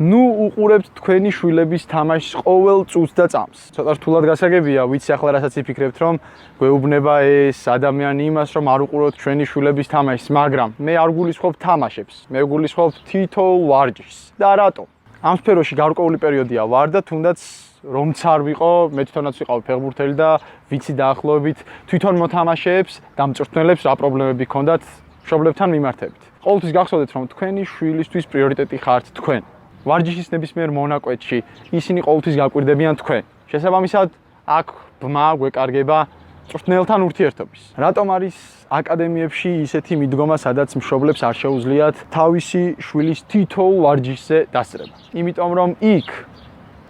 ნუ უყურებთ თქვენი შვილების თამაშს ყოველ წუთს და წამს. ცოტა რთულად გასაგებია, ვიცი ახლა რასაც იფიქრებთ, რომ გვეუბნება ეს ადამიანი იმას, რომ არ უყუროთ ჩვენი შვილების თამაშს, მაგრამ მე არ გულისხმობ თამაშებს. მე გულისხმობ თითოეულ ვარჯიშს. და რატო? ამ სფეროში გარკვეული პერიოდია ვარ და თუნდაც რომც არ ვიყო, მე თვითონაც ვიყავი ფეხბურთელი და ვიცი დაახლოებით თვითონ მოთამაშეებს და მწვრთნელებს რა პრობლემები ჰქონდათ მშობლებთან მიმართებით. ყოველთვის გახსოვდეთ, რომ თქვენი შვილისთვის პრიორიტეტი ხართ თქვენ. ვარჯიშის ნებისმიერ მონაკვეთში ისინი ყოველთვის გაკვირდებიან თქვენ. შესაბამისად, აქ ბმა გვეკარგება მწვრთნელთან ურთიერთობის. რატომ არის აკადემიებში ისეთი მიდგომა, სადაც მშობლებს არ შეუძლიათ თავისი შვილის თითოეულ ვარჯიშზე დასწრება? იმიტომ რომ იქ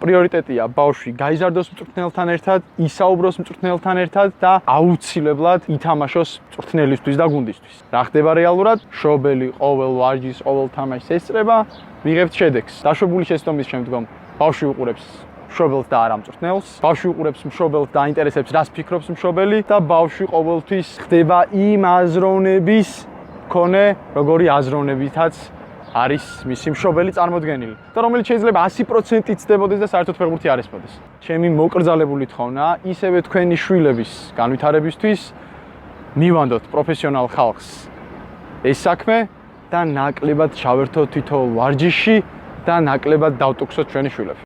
პრიორიტეტია ბავშვი გაიზარდოს მწვრთნელთან ერთად, ისაუბროს მწვრთნელთან ერთად და აუცილებლად ითამაშოს მწვრთნელისთვის და გუნდისთვის. რა ხდება რეალურად? მშობელი ყოველ ვარჯიშს, ყოველ თამაშს ესწრება, მიღებთ შედეგს. დაშვებული შეცდომის შემდგომ ბავშვი უყურებს მშობელს და არა მწვრთნელს. ბავშვი უყურებს მშობელს და აინტერესებს, რას ფიქრობს მშობელი და ბავშვი ყოველთვის ხდება იმ აზროვნების მქონე, როგორი აზროვნებითაც არის მისი მშობელი წარმოდგენილი და რომელიც შეიძლება 100%-ით ცდებოდეს და საერთოდ ფეხბურთი არ ესმოდეს. ჩემი მოკრძალებული თხოვნა ისევე თქვენი შვილების განვითარებისთვის მივანდოთ პროფესიონალ ხალხს ეს საქმე და ნაკლებად ჩავერთოთ თითოეულ ვარჯიშში და ნაკლებად დავტუქსოთ ჩვენი შვილები.